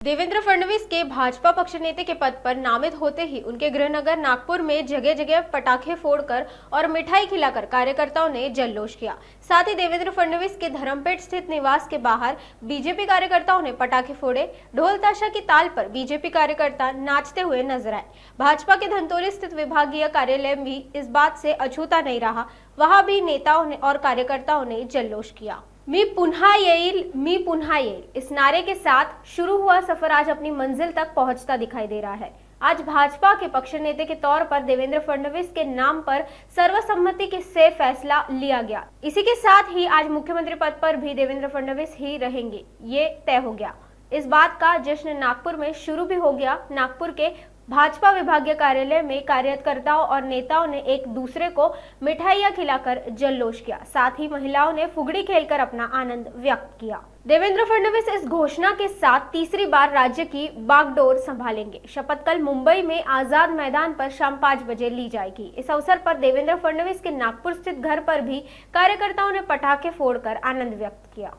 देवेंद्र फडणवीस के भाजपा पक्ष नेता के पद पर नामित होते ही उनके गृहनगर नागपुर में जगह जगह पटाखे फोड़कर और मिठाई खिलाकर कार्यकर्ताओं ने जल्लोष किया। साथ ही देवेंद्र फडणवीस के धर्मपेट स्थित निवास के बाहर बीजेपी कार्यकर्ताओं ने पटाखे फोड़े। ढोल ताशा की ताल पर बीजेपी कार्यकर्ता नाचते हुए नजर आए। भाजपा के धनतोली स्थित विभागीय कार्यालय भी इस बात से अछूता नहीं रहा, वहां भी नेताओं ने और कार्यकर्ताओं ने जल्लोष किया। मी पुन्हा येईल इस नारे के साथ शुरू हुआ सफर आज अपनी मंजिल तक पहुंचता दिखाई दे रहा है। आज भाजपा के पक्ष नेता के तौर पर देवेंद्र फडणवीस के नाम पर सर्वसम्मति से फैसला लिया गया। इसी के साथ ही आज मुख्यमंत्री पद पर भी देवेंद्र फडणवीस ही रहेंगे, ये तय हो गया। इस बात का जश्न नागपुर में शुरू भी हो गया। नागपुर के भाजपा विभागीय कार्यालय में कार्यकर्ताओं और नेताओं ने एक दूसरे को मिठाइयां खिलाकर जल्लोष किया। साथ ही महिलाओं ने फुगड़ी खेलकर अपना आनंद व्यक्त किया। देवेंद्र फडणवीस इस घोषणा के साथ तीसरी बार राज्य की बागडोर संभालेंगे। शपथ कल मुंबई में आजाद मैदान पर शाम 5 बजे ली जाएगी। इस अवसर पर देवेंद्र फडणवीस के नागपुर स्थित घर पर भी कार्यकर्ताओं ने पटाखे फोड़कर आनंद व्यक्त किया।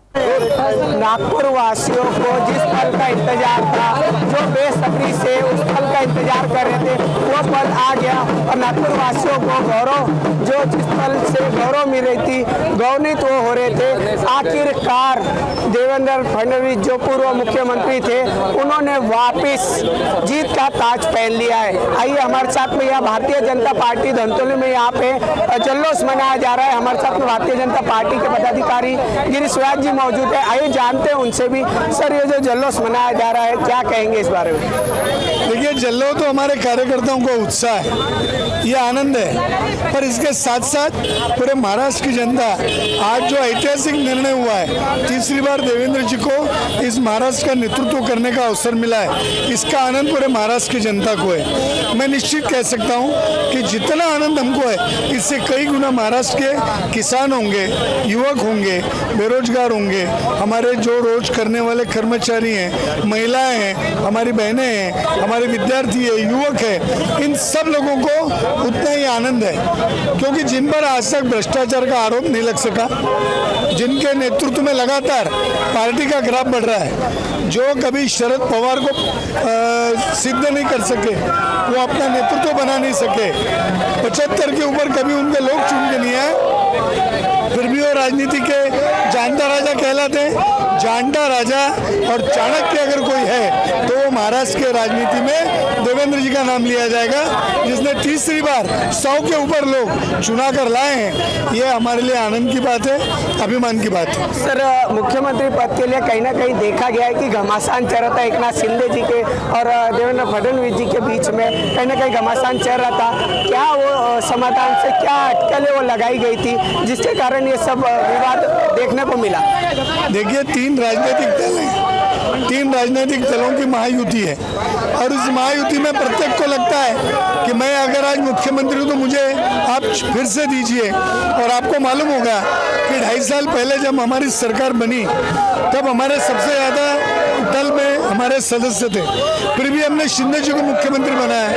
नागपुर वासियों को जिस पल का इंतजार था, जो बेसब्री से उस पल का इंतजार कर रहे थे, वो पल आ गया और नागपुर वासियों को गौरव, जो जिस पल से गौरव मिल रही थी, गौरवित वो हो रहे थे। आखिरकार देवेंद्र फडणवीस जो पूर्व मुख्यमंत्री थे, उन्होंने वापस जीत का ताज पहन लिया है। आइए हमारे साथ में यहाँ भारतीय जनता पार्टी धनतोली में यहाँ पे जल्लोष मनाया जा रहा है। हमारे साथ में भारतीय जनता पार्टी के पदाधिकारी गिरीश व्यास जी मौजूद है। आइए जानते हैं उनसे भी, सर ये जो जल्लोष मनाया जा रहा है क्या कहेंगे इस बारे में? देखिए, जल्लोष तो हमारे कार्यकर्ताओं को उत्साह है, ये आनंद है, पर इसके साथ साथ पूरे महाराष्ट्र की जनता आज जो ऐतिहासिक निर्णय हुआ है, तीसरी बार देवेंद्र जी को इस महाराष्ट्र का नेतृत्व करने का अवसर मिला है, इसका आनंद पूरे महाराष्ट्र की जनता को है। मैं निश्चित कह सकता हूँ कि जितना आनंद हमको है, इससे कई गुना महाराष्ट्र के किसान होंगे, युवक होंगे, बेरोजगार होंगे, हमारे जो रोज करने वाले कर्मचारी हैं, महिलाएं हैं, हमारी बहनें हैं, हमारे विद्यार्थी है, युवक है, इन सब लोगों को उतना ही आनंद है, क्योंकि जिन पर आज तक भ्रष्टाचार का आरोप नहीं लग सका, जिनके नेतृत्व में लगातार पार्टी का ग्राफ बढ़ रहा है, जो कभी शरद पवार को सिद्ध नहीं कर सके, वो अपना नेतृत्व बना नहीं सके, 75 के ऊपर कभी उनके लोग चुन के नहीं आए, फिर भी वो राजनीति के जानता राजा कहलाते हैं। जानता राजा और चाणक्य अगर कोई है तो वो महाराष्ट्र के राजनीति में देवेंद्र जी का नाम लिया जाएगा, जिसने तीसरी बार 100 के ऊपर लोग चुना कर लाए हैं। ये हमारे लिए आनंद की बात है, अभिमान की बात है। सर, मुख्यमंत्री पद के लिए कहीं ना कहीं देखा गया है कि घमासान चल रहा था एकनाथ शिंदे जी के और देवेंद्र फडणवीस जी के बीच में, कहीं ना कहीं घमासान चल रहा था। क्या वो समाधान से क्या अटकलें वो लगाई गई थी जिसके कारण ये सब विवाद देखने को मिला? देखिए, तीन राजनीतिक दलों की महायुति है और इस महायुति में प्रत्येक को लगता है कि मैं अगर आज मुख्यमंत्री हूँ तो मुझे आप फिर से दीजिए। और आपको मालूम होगा कि 2.5 साल पहले जब हमारी सरकार बनी तब हमारे सबसे ज़्यादा दल में हमारे सदस्य थे, फिर भी हमने शिंदे जी को मुख्यमंत्री बनाया,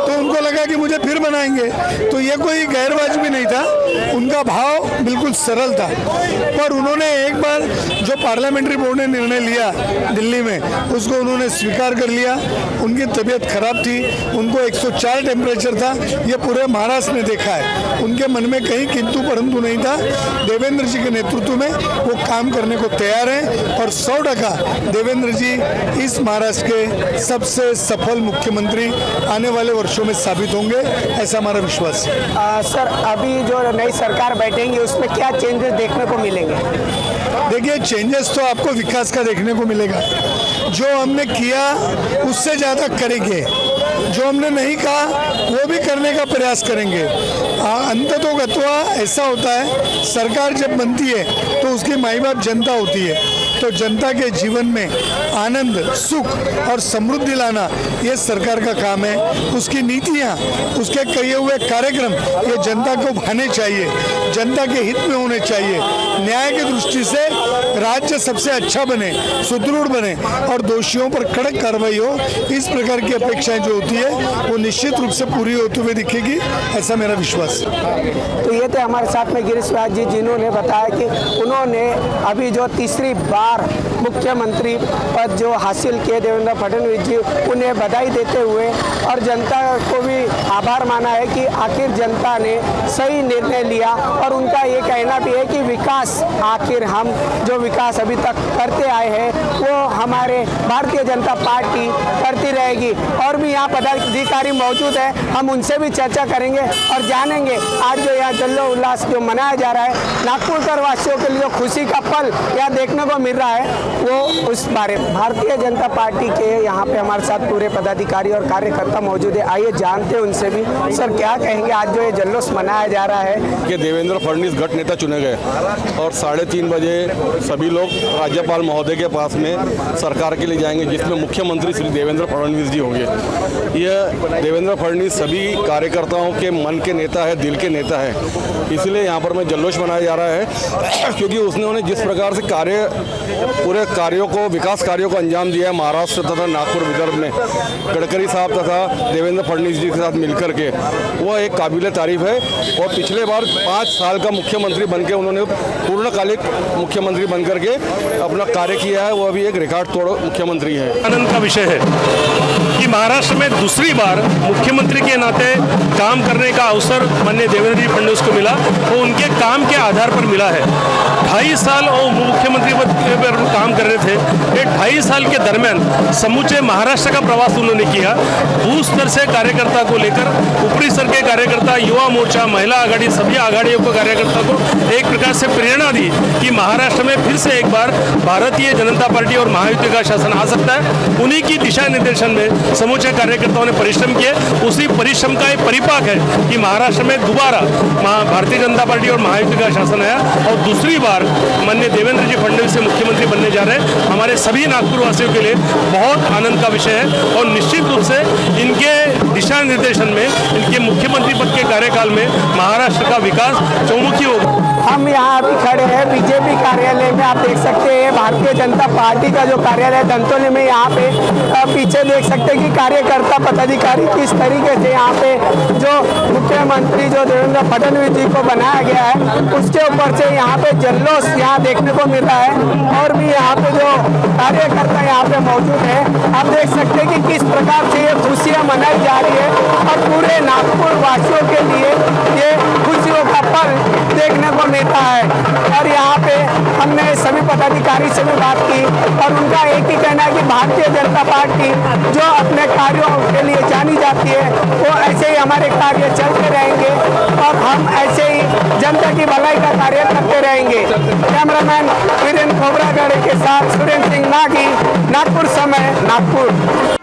तो उनको लगा कि मुझे फिर बनाएंगे। तो ये कोई गैरवाजिबी नहीं था, उनका भाव बिल्कुल सरल था। पर उन्होंने एक बार जो पार्लियामेंट्री बोर्ड ने निर्णय लिया दिल्ली में, उसको उन्होंने स्वीकार कर लिया। उनकी तबीयत खराब थी, उनको 104 टेम्परेचर था, ये पूरे महाराष्ट्र ने देखा है। उनके मन में कहीं किंतु परंतु नहीं था। देवेंद्र जी के नेतृत्व में वो काम करने को तैयार हैं और 100% देवेंद्र जी इस महाराष्ट्र के सबसे सफल मुख्यमंत्री आने वाले वर्षों में साबित होंगे, ऐसा हमारा विश्वास है। सर, अभी जो नई सरकार बैठेंगी उसमें क्या चेंजेस देखने को मिलेंगे? देखिए, चेंजेस तो आपको विकास का देखने को मिलेगा। जो हमने किया उससे ज़्यादा करेंगे, जो हमने नहीं कहा वो भी करने का प्रयास करेंगे। अंततोगत्वा ऐसा होता है, सरकार जब बनती है तो उसकी माई बाप जनता होती है, तो जनता के जीवन में आनंद, सुख और समृद्धि लाना ये सरकार का काम है। उसकी नीतियाँ, उसके किए हुए कार्यक्रम ये जनता को भाने चाहिए, जनता के हित में होने चाहिए। न्याय की दृष्टि से राज्य सबसे अच्छा बने, सुदृढ़ बने और दोषियों पर कड़क कार्रवाई हो, इस प्रकार की अपेक्षाएं जो होती है वो निश्चित रूप से पूरी होते हुए दिखेगी, ऐसा मेरा विश्वास है। तो ये थे हमारे साथ में गिरीश व्यास जी, जिन्होंने बताया कि उन्होंने अभी जो तीसरी बार मुख्यमंत्री पद जो हासिल किए देवेंद्र फडणवीस जी, उन्हें बधाई देते हुए और जनता को भी आभार माना है कि आखिर जनता ने सही निर्णय लिया। और उनका ये कहना भी है कि विकास, आखिर हम जो विकास अभी तक करते आए हैं वो हमारे भारतीय जनता पार्टी करती रहेगी। और भी यहाँ पदाधिकारी मौजूद है, हम उनसे भी चर्चा करेंगे और जानेंगे आज जो यहाँ जल्लो उल्लास जो मनाया जा रहा है, नागपुर वासियों के लिए खुशी का पल यहाँ देखने को मिल रहा है, वो उस बारे में। भारतीय जनता पार्टी के यहाँ पे हमारे साथ पूरे पदाधिकारी और कार्यकर्ता मौजूद है, आइए जानते हैं उनसे भी। सर, क्या कहेंगे आज जो ये जल्लोष मनाया जा रहा है? कि देवेंद्र फडणवीस गठ नेता चुने गए और 3:30 बजे सभी लोग राज्यपाल महोदय के पास में सरकार के लिए जाएंगे, जिसमें मुख्यमंत्री श्री देवेंद्र फडणवीस जी होंगे। यह देवेंद्र फडणवीस सभी कार्यकर्ताओं के मन के नेता है, दिल के नेता है, इसलिए यहाँ पर मैं जल्लोष मनाया जा रहा है क्योंकि उन्होंने जिस प्रकार से पूरे कार्यों को, विकास कार्यों को अंजाम दिया है महाराष्ट्र तथा नागपुर विदर्भ में गडकरी साहब तथा देवेंद्र फडणवीस जी के साथ मिलकर के, वह एक काबिल तारीफ है। और पिछले बार 5 साल का मुख्यमंत्री बनकर उन्होंने पूर्णकालिक मुख्यमंत्री बनकर के अपना कार्य किया है, वह भी एक रिकॉर्ड तोड़ मुख्यमंत्री है। आनंद का विषय है कि महाराष्ट्र में दूसरी बार मुख्यमंत्री के नाते काम करने का अवसर माननीय देवेंद्र जी फडणवीस को मिला, वो उनके काम के आधार पर मिला है। 2.5 साल वो मुख्यमंत्री पद पर काम कर रहे थे। ये 2.5 साल के दरमियान समूचे महाराष्ट्र का प्रवास उन्होंने किया। बूथ स्तर से कार्यकर्ता को लेकर ऊपरी स्तर के कार्यकर्ता, युवा मोर्चा, महिला आघाड़ी, सभी आघाड़ियों को कार्यकर्ता को एक प्रकार से प्रेरणा दी कि महाराष्ट्र में फिर से एक बार भारतीय जनता पार्टी और महायुति का शासन आ सकता है। उन्हीं की दिशा निर्देशन में समूचे कार्यकर्ताओं ने परिश्रम किए। उसी परिश्रम का एक परिपाक है कि महाराष्ट्र में दोबारा भारतीय जनता पार्टी और महायुति का शासन आया और दूसरी बार माननीय देवेंद्र जी फडणवीस से मुख्यमंत्री बनने जा रहे हैं। हमारे सभी नागपुर वासियों के लिए बहुत आनंद का विषय है और निश्चित रूप से इनके दिशा निर्देशन में, इनके मुख्यमंत्री पद के कार्यकाल में महाराष्ट्र का विकास चौमुखी होगा। हम यहाँ अभी खड़े हैं बीजेपी कार्यालय में, आप देख सकते हैं भारतीय जनता पार्टी का जो कार्यालय है धनतोली में। यहाँ पे पीछे देख सकते हैं कि कार्यकर्ता पदाधिकारी किस तरीके से यहाँ पे जो मुख्यमंत्री जो देवेंद्र फडणवीस जी को बनाया गया है उसके ऊपर से यहाँ पे जल्लोष यहाँ देखने को मिल रहा है। और भी यहाँ पे जो कार्यकर्ता यहाँ पे मौजूद है, आप देख सकते हैं कि किस प्रकार से ये खुशियाँ मनाई जा रही है और पूरे नागपुर वासियों के लिए ये खुशियों का पल देखने को मिलता है। और यहाँ पे हमने सभी पदाधिकारी से भी बात की और उनका एक ही कहना है कि भारतीय जनता पार्टी जो अपने कार्यों के लिए जानी जाती है वो ऐसे ही हमारे कार्य चलते रहेंगे और हम ऐसे ही जनता की भलाई का कार्य करते रहेंगे। कैमरामैन वीरेंद्र खोबरागढ़ के साथ सुरेंद्र सिंह नागी, नागपुर समय, नागपुर।